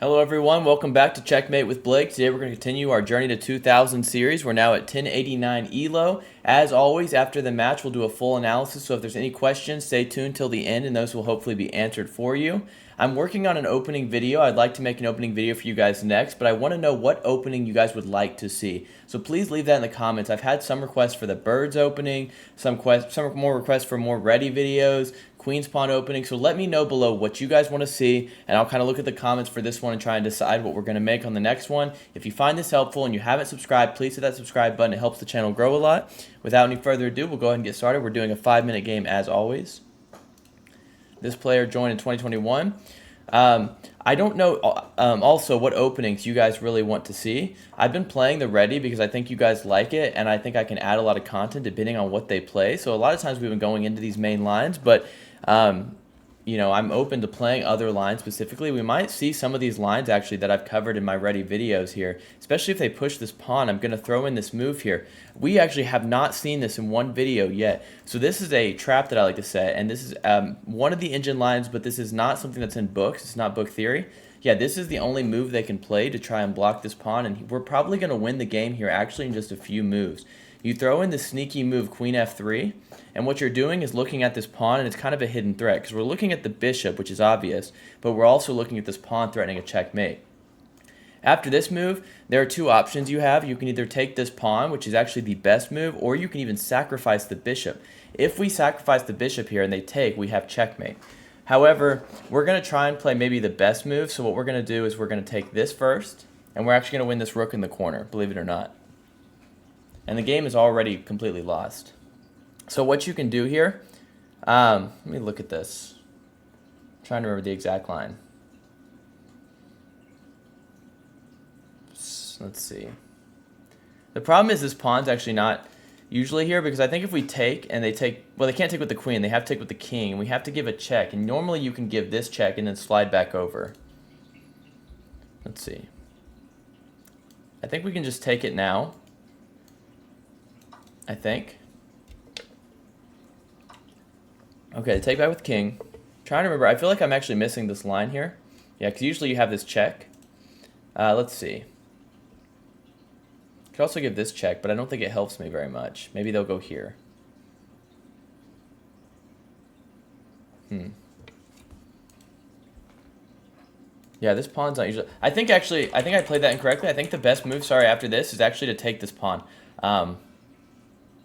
Hello everyone, welcome back to Checkmate with Blake. Today we're going to continue our Journey to 2000 series. We're now at 1089 ELO. As always, after the match we'll do a full analysis, so if there's any questions, stay tuned till the end and those will hopefully be answered for you. I'm working on an opening video. I'd like to make an opening video for you guys next, but I want to know what opening you guys would like to see. So please leave that in the comments. I've had some requests for the birds opening, some more requests for more Réti videos, Queen's Pawn opening, so let me know below what you guys want to see, and I'll kind of look at the comments for this one and try and decide what we're going to make on the next one. If you find this helpful and you haven't subscribed, please hit that subscribe button. It helps the channel grow a lot. Without any further ado, we'll go ahead and get started. We're doing a 5-minute game as always. This player joined in 2021. I don't know also what openings you guys really want to see. I've been playing the Réti because I think you guys like it, and I think I can add a lot of content depending on what they play. So a lot of times we've been going into these main lines, but you know, I'm open to playing other lines specifically. We might see some of these lines actually that I've covered in my Réti videos here, especially if they push this pawn. I'm going to throw in this move here. We actually have not seen this in one video yet. So this is a trap that I like to set, and this is one of the engine lines, but this is not something that's in books. It's not book theory. Yeah, this is the only move they can play to try and block this pawn, and we're probably going to win the game here actually in just a few moves. You throw in the sneaky move Queen F3, and what you're doing is looking at this pawn, and it's kind of a hidden threat because we're looking at the bishop, which is obvious, but we're also looking at this pawn threatening a checkmate. After this move, there are two options you have. You can either take this pawn, which is actually the best move, or you can even sacrifice the bishop. If we sacrifice the bishop here and they take, we have checkmate. However, we're going to try and play maybe the best move, so what we're going to do is we're going to take this first, and we're actually going to win this rook in the corner, believe it or not. And the game is already completely lost. So what you can do here, let me look at this. I'm trying to remember the exact line. Let's see. The problem is this pawn's actually not usually here, because I think if we take and they take, well, they can't take with the queen, they have to take with the king, and we have to give a check, and normally you can give this check and then slide back over. Let's see. I think we can just take it now. I think. Okay, take back with king. Trying to remember, I feel like I'm actually missing this line here. Yeah, because usually you have this check. Let's see. Could also give this check, but I don't think it helps me very much. Maybe they'll go here. Yeah, this pawn's not usually. I think I played that incorrectly. I think the best move, sorry, after this is actually to take this pawn.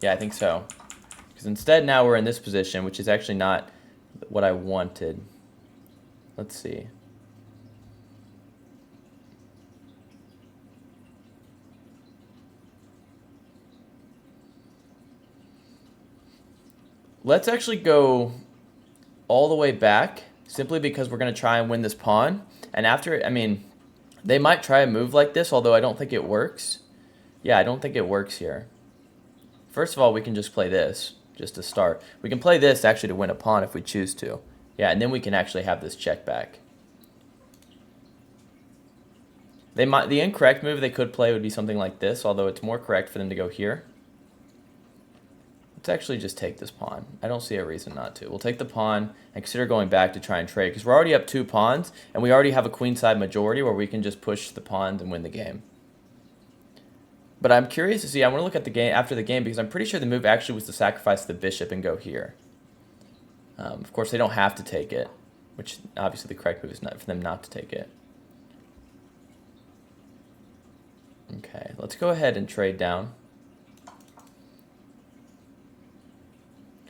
Yeah, I think so. Because instead now we're in this position, which is actually not what I wanted. Let's see. Let's actually go all the way back, simply because we're going to try and win this pawn. And after, I mean, they might try a move like this, although I don't think it works. Yeah, I don't think it works here. First of all, we can just play this, just to start. We can play this actually to win a pawn if we choose to. Yeah, and then we can actually have this check back. The incorrect move they could play would be something like this, although it's more correct for them to go here. Let's actually just take this pawn. I don't see a reason not to. We'll take the pawn and consider going back to try and trade, because we're already up 2 pawns, and we already have a queenside majority where we can just push the pawns and win the game. But I'm curious to see, I want to look at the game after the game, because I'm pretty sure the move actually was to sacrifice the bishop and go here. Of course, they don't have to take it, which obviously the correct move is not for them not to take it. Okay, let's go ahead and trade down.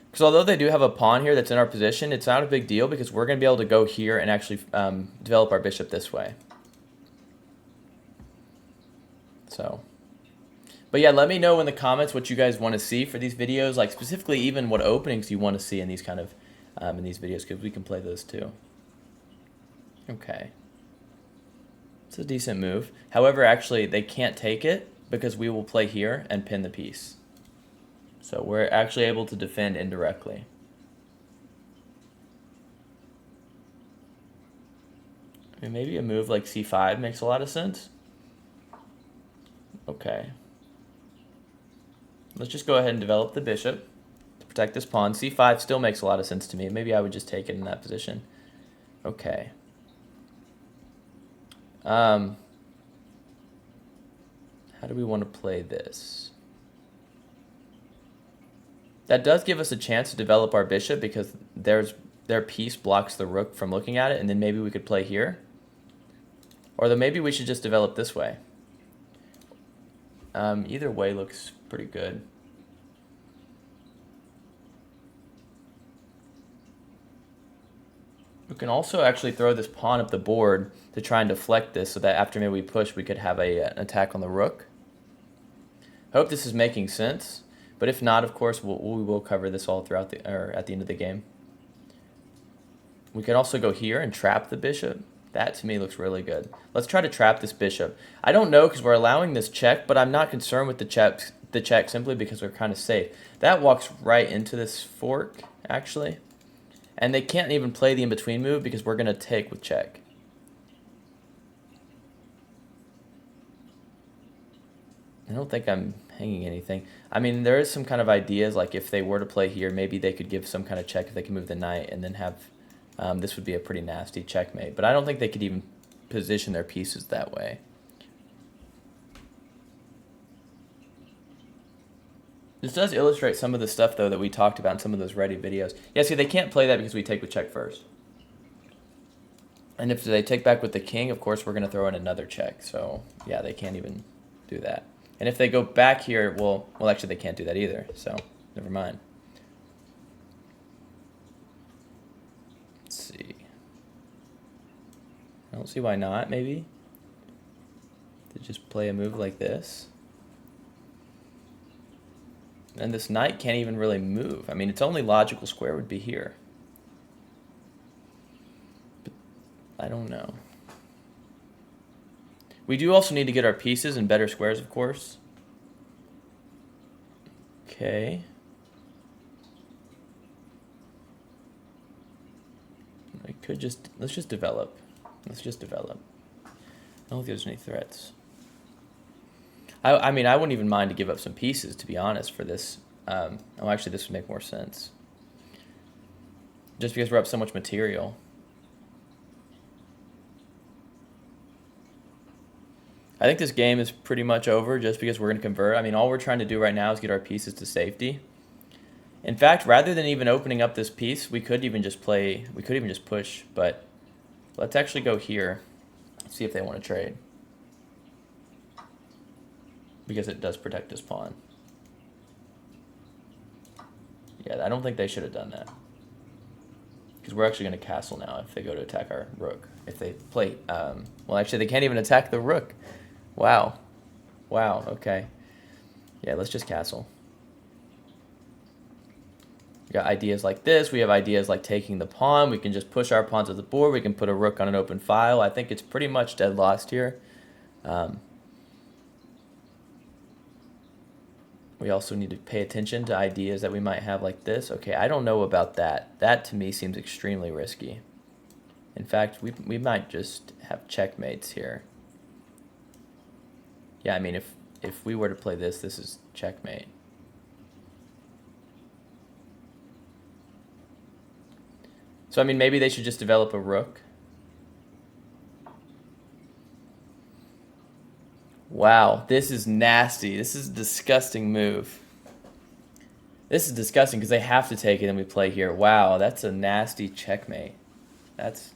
Because although they do have a pawn here that's in our position, it's not a big deal because we're going to be able to go here and actually develop our bishop this way. So... But yeah, let me know in the comments what you guys want to see for these videos, like specifically even what openings you want to see in these kind of in these videos, because we can play those too. Okay, it's a decent move. However, actually they can't take it because we will play here and pin the piece. So we're actually able to defend indirectly. I mean, maybe a move like c5 makes a lot of sense. Okay. Let's just go ahead and develop the bishop to protect this pawn. c5 still makes a lot of sense to me. Maybe I would just take it in that position. Okay. How do we want to play this? That does give us a chance to develop our bishop because their piece blocks the rook from looking at it, and then maybe we could play here. Or then maybe we should just develop this way. Either way looks pretty good. We can also actually throw this pawn up the board to try and deflect this so that after maybe we push, we could have an attack on the rook. I hope this is making sense, but if not, of course, we will cover this all throughout at the end of the game. We can also go here and trap the bishop. That to me looks really good. Let's try to trap this bishop. I don't know because we're allowing this check, but I'm not concerned with the check simply because we're kind of safe. That walks right into this fork, actually. And they can't even play the in-between move because we're going to take with check. I don't think I'm hanging anything. I mean, there is some kind of ideas, like if they were to play here, maybe they could give some kind of check if they can move the knight and then have... this would be a pretty nasty checkmate. But I don't think they could even position their pieces that way. This does illustrate some of the stuff, though, that we talked about in some of those Réti videos. Yeah, see, they can't play that because we take with check first. And if they take back with the king, of course, we're going to throw in another check. So, yeah, they can't even do that. And if they go back here, well, actually, they can't do that either. So, never mind. Let's see. I don't see why not, maybe. To just play a move like this. And this knight can't even really move. I mean, its only logical square would be here. But I don't know. We do also need to get our pieces in better squares, of course. Okay. I could just... Let's just develop. Let's just develop. I don't think there's any threats. I mean, I wouldn't even mind to give up some pieces, to be honest, for this. Oh, actually, this would make more sense. Just because we're up so much material. I think this game is pretty much over just because we're going to convert. I mean, all we're trying to do right now is get our pieces to safety. In fact, rather than even opening up this piece, we could even just push, but let's actually go here, see if they want to trade. Because it does protect this pawn. Yeah, I don't think they should have done that. Because we're actually going to castle now if they go to attack our rook. If they play... well, actually, they can't even attack the rook. Wow. Wow, okay. Yeah, let's just castle. We got ideas like this. We have ideas like taking the pawn. We can just push our pawns to the board. We can put a rook on an open file. I think it's pretty much dead lost here. We also need to pay attention to ideas that we might have like this. Okay, I don't know about that. That to me seems extremely risky. In fact, we might just have checkmates here. Yeah, I mean, if we were to play this, this is checkmate. So, I mean, maybe they should just develop a rook. Wow, this is nasty. This is a disgusting move. This is disgusting because they have to take it and we play here. Wow, that's a nasty checkmate. That's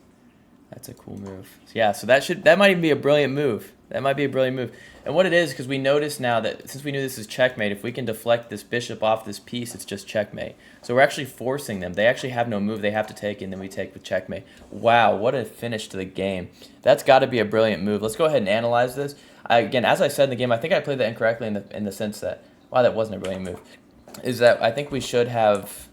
a cool move. Yeah, so that might even be a brilliant move. That might be a brilliant move. And what it is, because we notice now that since we knew this is checkmate, if we can deflect this bishop off this piece, it's just checkmate. So we're actually forcing them. They actually have no move. They have to take, and then we take with checkmate. Wow, what a finish to the game. That's got to be a brilliant move. Let's go ahead and analyze this. Again, as I said in the game, I think I played that incorrectly in the sense that, wow, that wasn't a brilliant move. Is that I think we should have...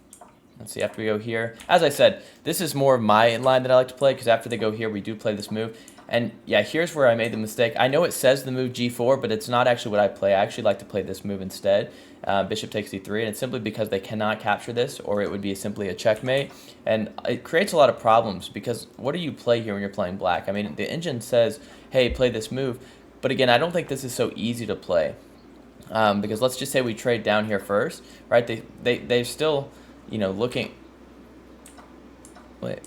Let's see, after we go here. As I said, this is more of my line that I like to play, because after they go here, we do play this move. And yeah, here's where I made the mistake. I know it says the move g4, but it's not actually what I play. I actually like to play this move instead. Bishop takes d3, and it's simply because they cannot capture this, or it would be simply a checkmate. And it creates a lot of problems, because what do you play here when you're playing black? I mean, the engine says, hey, play this move. But again, I don't think this is so easy to play. Because let's just say we trade down here first, right? They're still... You know, looking... Wait.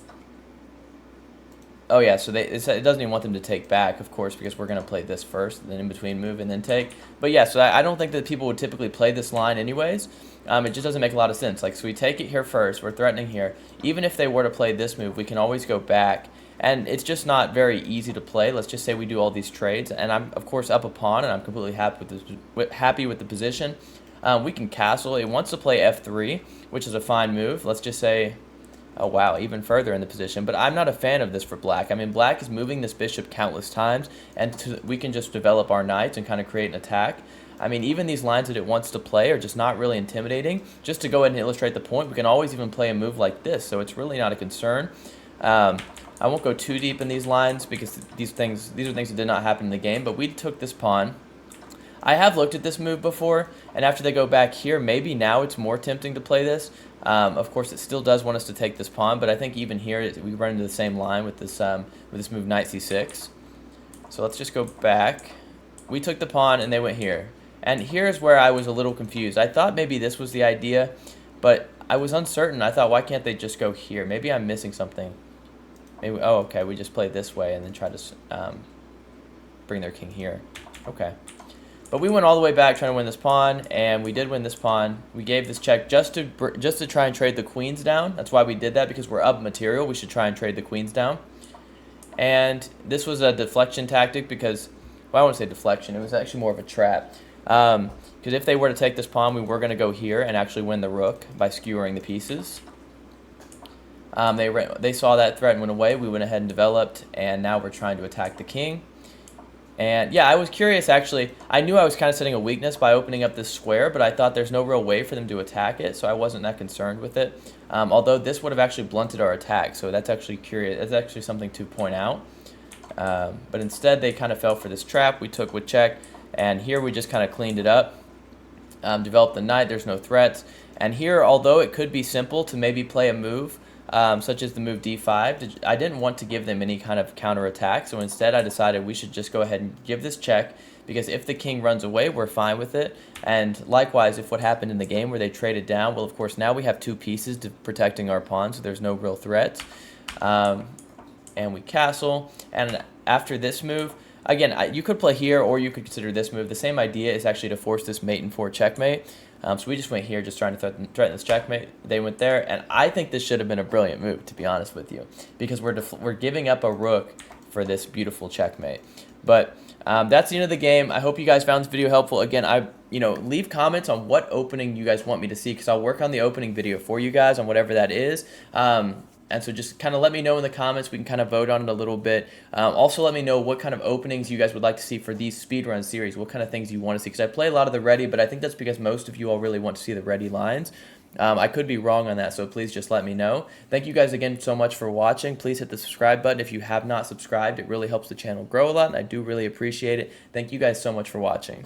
Oh yeah, so it doesn't even want them to take back, of course, because we're going to play this first, then in between move and then take. But yeah, so I don't think that people would typically play this line anyways. It just doesn't make a lot of sense. Like, so we take it here first, we're threatening here. Even if they were to play this move, we can always go back. And it's just not very easy to play. Let's just say we do all these trades, and I'm, of course, up a pawn, and I'm completely happy with the position. We can castle. It wants to play f3, which is a fine move. Let's just say... Oh, wow, even further in the position. But I'm not a fan of this for black. I mean, black is moving this bishop countless times, and we can just develop our knights and kind of create an attack. I mean, even these lines that it wants to play are just not really intimidating. Just to go ahead and illustrate the point, we can always even play a move like this, so it's really not a concern. I won't go too deep in these lines because these are things that did not happen in the game, but we took this pawn. I have looked at this move before, and after they go back here, maybe now it's more tempting to play this. Of course, it still does want us to take this pawn, but I think even here we run into the same line with this move knight c6. So let's just go back. We took the pawn, and they went here. And here's where I was a little confused. I thought maybe this was the idea, but I was uncertain. I thought, why can't they just go here? Maybe I'm missing something. Maybe, oh, okay, we just played this way and then try to bring their king here. Okay. But we went all the way back trying to win this pawn, and we did win this pawn. We gave this check just to try and trade the queens down. That's why we did that, because we're up material. We should try and trade the queens down. And this was a deflection tactic because, well, I wouldn't say deflection. It was actually more of a trap. Because if they were to take this pawn, we were going to go here and actually win the rook by skewering the pieces. They saw that threat and went away. We went ahead and developed, and now we're trying to attack the king. And yeah, I was curious actually. I knew I was kind of setting a weakness by opening up this square, but I thought there's no real way for them to attack it, so I wasn't that concerned with it. Although this would have actually blunted our attack, so that's actually curious. That's actually something to point out. But instead, they kind of fell for this trap we took with check, and here we just kind of cleaned it up. Developed the knight. There's no threats, and here, although it could be simple to maybe play a move. Such as the move d5, I didn't want to give them any kind of counterattack, so instead I decided we should just go ahead and give this check, because if the king runs away, we're fine with it. And likewise, if what happened in the game where they traded down, well, of course, now we have two pieces to protecting our pawn, so there's no real threat. And we castle, and after this move, again, you could play here, or you could consider this move. The same idea is actually to force this mate in 4 checkmate. So we just went here just trying to threaten this checkmate. They went there, and I think this should have been a brilliant move, to be honest with you, because we're giving up a rook for this beautiful checkmate. But that's the end of the game. I hope you guys found this video helpful. Again, leave comments on what opening you guys want me to see, because I'll work on the opening video for you guys on whatever that is. And so just kind of let me know in the comments. We can kind of vote on it a little bit. Also, let me know what kind of openings you guys would like to see for these speedrun series. What kind of things you want to see. Because I play a lot of the Réti, but I think that's because most of you all really want to see the Réti lines. I could be wrong on that, so please just let me know. Thank you guys again so much for watching. Please hit the subscribe button if you have not subscribed. It really helps the channel grow a lot, and I do really appreciate it. Thank you guys so much for watching.